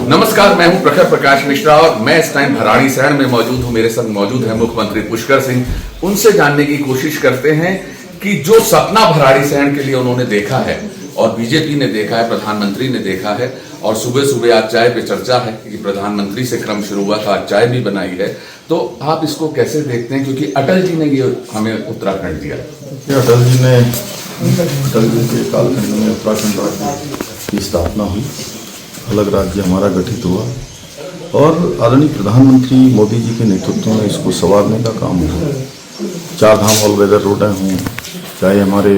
नमस्कार, मैं हूं प्रखर प्रकाश मिश्रा और मैं इस टाइम भराड़ीसैंण में मौजूद हूं। मेरे संग मौजूद है मुख्यमंत्री पुष्कर सिंह। उनसे जानने की कोशिश करते हैं कि जो सपना भराड़ीसैंण के लिए उन्होंने देखा है और बीजेपी ने देखा है, प्रधानमंत्री ने देखा है, और सुबह सुबह आज चाय पे चर्चा है कि प्रधानमंत्री से क्रम शुरू हुआ था, आज चाय भी बनाई है, तो आप इसको कैसे देखते हैं? क्योंकि अटल जी ने ये हमें उत्तराखंड दिया। अटल जी के कालखंड में उत्तराखंड राज्य की स्थापना हुई, अलग राज्य हमारा गठित हुआ और आदरणीय प्रधानमंत्री मोदी जी के नेतृत्व में इसको संवारने का काम हुआ। 4 धाम ऑल वेदर रोडें हों, चाहे हमारे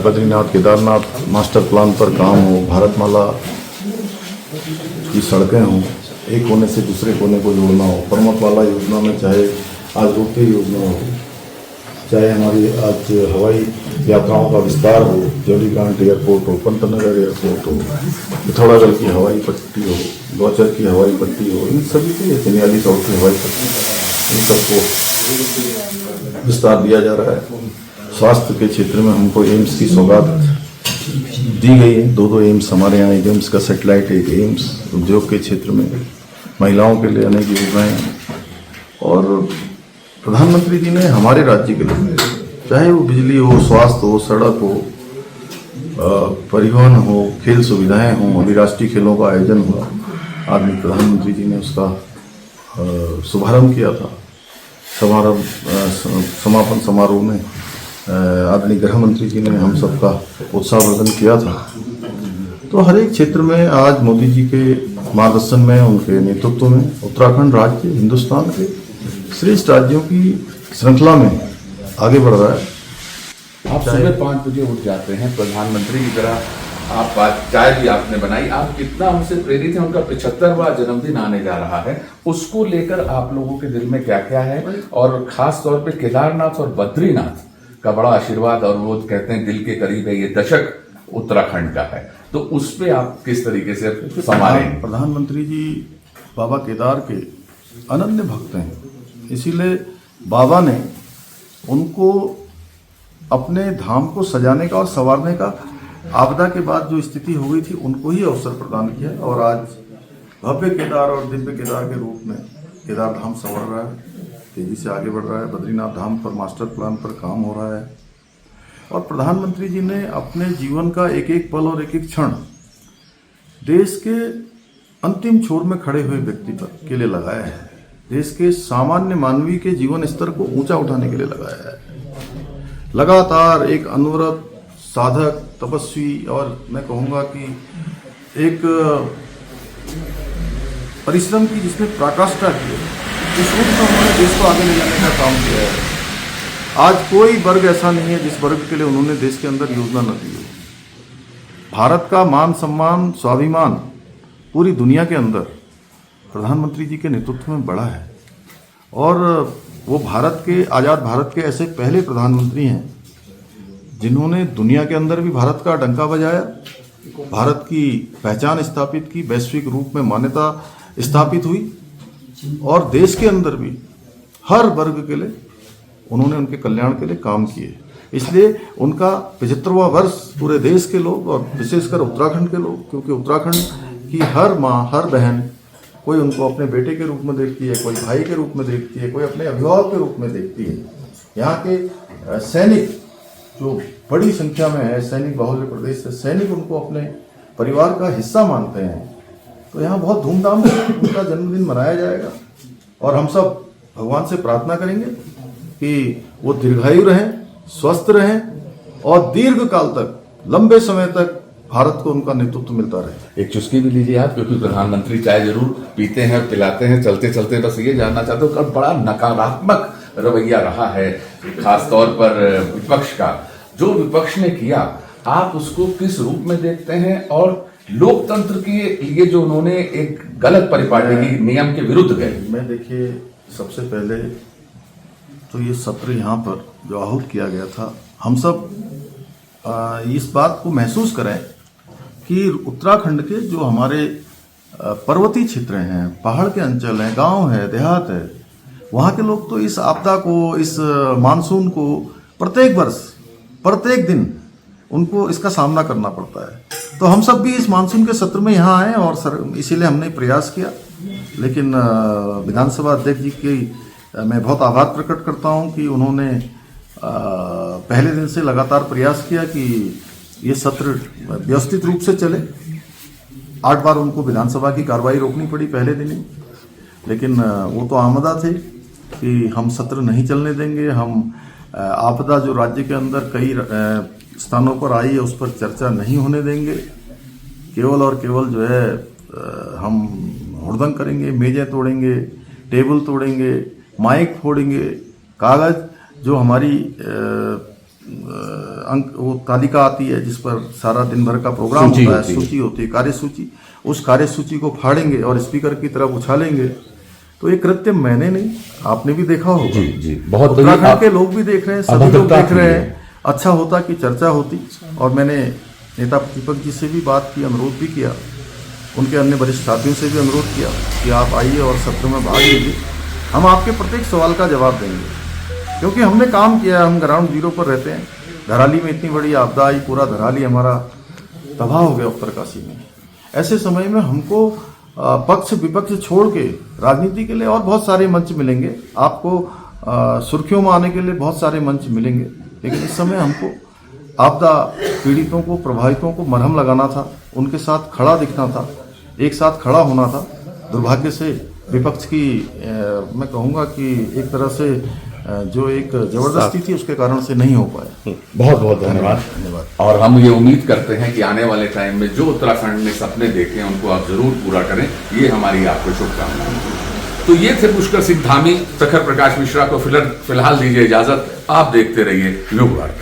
बद्रीनाथ केदारनाथ मास्टर प्लान पर काम हो, भारतमाला की सड़कें हों, एक कोने से दूसरे कोने को जोड़ना हो, पर्वतमाला योजना में चाहे आज रोपवे योजना हो, चाहे हमारी आज हवाई यात्राओं का विस्तार हो, जौलीग्रांट एयरपोर्ट हो, पंतनगर एयरपोर्ट हो, पिथौरागढ़ की हवाई पट्टी हो, गौचर की हवाई पट्टी हो, इन सभी के बुनियादी तौर की हवाई पट्टी, इन सबको विस्तार दिया जा रहा है। स्वास्थ्य के क्षेत्र में हमको एम्स की सौगात दी गई है। 2 एम्स हमारे यहाँ, एक एम्स का सेटेलाइट, एक एम्स। उद्योग के क्षेत्र में महिलाओं के लिए अनेक योजनाएं, और प्रधानमंत्री जी ने हमारे राज्य के लिए, चाहे वो बिजली हो, स्वास्थ्य हो, सड़क हो, परिवहन हो, खेल सुविधाएं हों, अभी राष्ट्रीय खेलों का आयोजन हुआ, आदरणीय प्रधानमंत्री जी ने उसका शुभारंभ किया था। समापन समारोह में आदरणीय गृह मंत्री जी ने हम सबका उत्साहवर्धन किया था। तो हर एक क्षेत्र में आज मोदी जी के मार्गदर्शन में, उनके नेतृत्व में उत्तराखंड राज्य हिंदुस्तान के श्रेष्ठ राज्यों की श्रृंखला में आगे बढ़ रहा है। आप सुबह 5 बजे उठ जाते हैं, प्रधानमंत्री की तरह आप चाय भी आपने बनाई। आप कितना उनसे प्रेरित हैं? उनका 75वां जन्मदिन आने जा रहा है, उसको लेकर आप लोगों के दिल में क्या क्या है? और खास तौर पे केदारनाथ और बद्रीनाथ का बड़ा आशीर्वाद, और वो कहते हैं दिल के करीब है, ये दशक उत्तराखंड का है, तो उस पे आप किस तरीके से संभालेंगे? प्रधानमंत्री जी बाबा केदार के अनन्य भक्त हैं, इसीलिए बाबा ने उनको अपने धाम को सजाने का और संवारने का, आपदा के बाद जो स्थिति हो गई थी, उनको ही अवसर प्रदान किया। और आज भव्य केदार और दिव्य केदार के रूप में केदार धाम संवर रहा है, तेजी से आगे बढ़ रहा है। बद्रीनाथ धाम पर मास्टर प्लान पर काम हो रहा है, और प्रधानमंत्री जी ने अपने जीवन का एक एक पल और एक एक क्षण देश के अंतिम छोर में खड़े हुए व्यक्ति पर के लिए लगाया है, देश के सामान्य मानवीय के जीवन स्तर को ऊंचा उठाने के लिए लगाया है। लगातार एक अनवरत साधक, तपस्वी, और मैं कहूँगा कि एक परिश्रम की जिसने पराकाष्ठा की, इस रूप में उन्होंने देश को आगे ले जाने का काम किया है। आज कोई वर्ग ऐसा नहीं है जिस वर्ग के लिए उन्होंने देश के अंदर योजना न दी हो। भारत का मान सम्मान, स्वाभिमान पूरी दुनिया के अंदर प्रधानमंत्री जी के नेतृत्व में बढ़ा है, और वो भारत के, आज़ाद भारत के ऐसे पहले प्रधानमंत्री हैं जिन्होंने दुनिया के अंदर भी भारत का डंका बजाया, भारत की पहचान स्थापित की, वैश्विक रूप में मान्यता स्थापित हुई, और देश के अंदर भी हर वर्ग के लिए उन्होंने उनके कल्याण के लिए काम किए। इसलिए उनका 75वां वर्ष पूरे देश के लोग, और विशेषकर उत्तराखंड के लोग, क्योंकि उत्तराखंड की हर माँ, हर बहन, कोई उनको अपने बेटे के रूप में देखती है, कोई भाई के रूप में देखती है, कोई अपने अभिभावक के रूप में देखती है। यहाँ के सैनिक जो बड़ी संख्या में है, सैनिक बाहुल्य प्रदेश से, सैनिक उनको अपने परिवार का हिस्सा मानते हैं। तो यहाँ बहुत धूमधाम से उनका जन्मदिन मनाया जाएगा, और हम सब भगवान से प्रार्थना करेंगे कि वो दीर्घायु रहें, स्वस्थ रहें, और दीर्घ काल तक, लंबे समय तक भारत को उनका नेतृत्व मिलता रहे। एक चुस्की भी लीजिए आप, क्योंकि प्रधानमंत्री चाय जरूर पीते हैं, पिलाते हैं। चलते चलते बस ये जानना चाहते हो, बड़ा नकारात्मक रवैया रहा है खास तौर पर विपक्ष का। जो विपक्ष ने किया, आप उसको किस रूप में देखते हैं? और लोकतंत्र के लिए जो उन्होंने एक गलत परिपाटी की, नियम के विरुद्ध गए। मैं देखिए, सबसे पहले तो ये सत्र यहाँ पर जो आहूत किया गया था, हम सब इस बात को महसूस करें कि उत्तराखंड के जो हमारे पर्वतीय क्षेत्र हैं, पहाड़ के अंचल हैं, गांव है, देहात है, वहाँ के लोग तो इस आपदा को, इस मानसून को प्रत्येक वर्ष, प्रत्येक दिन उनको इसका सामना करना पड़ता है। तो हम सब भी इस मानसून के सत्र में यहाँ आए और इसीलिए हमने प्रयास किया। लेकिन विधानसभा अध्यक्ष जी की मैं बहुत आभार प्रकट करता हूँ कि उन्होंने पहले दिन से लगातार प्रयास किया कि ये सत्र व्यवस्थित रूप से चले। 8 बार उनको विधानसभा की कार्रवाई रोकनी पड़ी पहले दिन ही, लेकिन वो तो आमदा थे कि हम सत्र नहीं चलने देंगे, हम आपदा जो राज्य के अंदर कई स्थानों पर आई है उस पर चर्चा नहीं होने देंगे। केवल और केवल जो है हम हुड़दंग करेंगे, मेजें तोड़ेंगे, टेबल तोड़ेंगे, माइक फोड़ेंगे, कागज जो हमारी अंक वो तालिका आती है जिस पर सारा दिन भर का प्रोग्राम होता है, सूची होती है, कार्यसूची, उस कार्यसूची को फाड़ेंगे और स्पीकर की तरफ उछालेंगे। तो ये कृत्य मैंने नहीं, आपने भी देखा होगा। जी, बहुत उत्तराखंड के लोग भी देख रहे हैं, सभी लोग देख रहे हैं। अच्छा होता कि चर्चा होती, और मैंने नेता प्रतिपक्ष जी से भी बात की, अनुरोध भी किया, उनके अन्य वरिष्ठ साथियों से भी अनुरोध किया कि आप आइए और सत्र में भाग लीजिए, हम आपके प्रत्येक सवाल का जवाब देंगे। क्योंकि हमने काम किया, हम ग्राउंड जीरो पर रहते हैं। धराली में इतनी बड़ी आपदा आई, पूरा धराली हमारा तबाह हो गया उत्तरकाशी में। ऐसे समय में हमको पक्ष विपक्ष छोड़ के राजनीति के लिए और बहुत सारे मंच मिलेंगे, आपको सुर्खियों में आने के लिए बहुत सारे मंच मिलेंगे, लेकिन इस समय हमको आपदा पीड़ितों को, प्रभावितों को मरहम लगाना था, उनके साथ खड़ा दिखना था, एक साथ खड़ा होना था। दुर्भाग्य से विपक्ष की मैं कहूँगा कि एक तरह से जो एक जबरदस्ती थी उसके कारण से नहीं हो पाया। बहुत बहुत धन्यवाद। और हम ये उम्मीद करते हैं कि आने वाले टाइम में जो उत्तराखंड में सपने देखे हैं उनको आप जरूर पूरा करें, ये हमारी आपको शुभकामनाएं। तो ये थे पुष्कर सिंह धामी। प्रखर प्रकाश मिश्रा को फिलहाल दीजिए इजाजत। आप देखते रहिए युग वार्ता।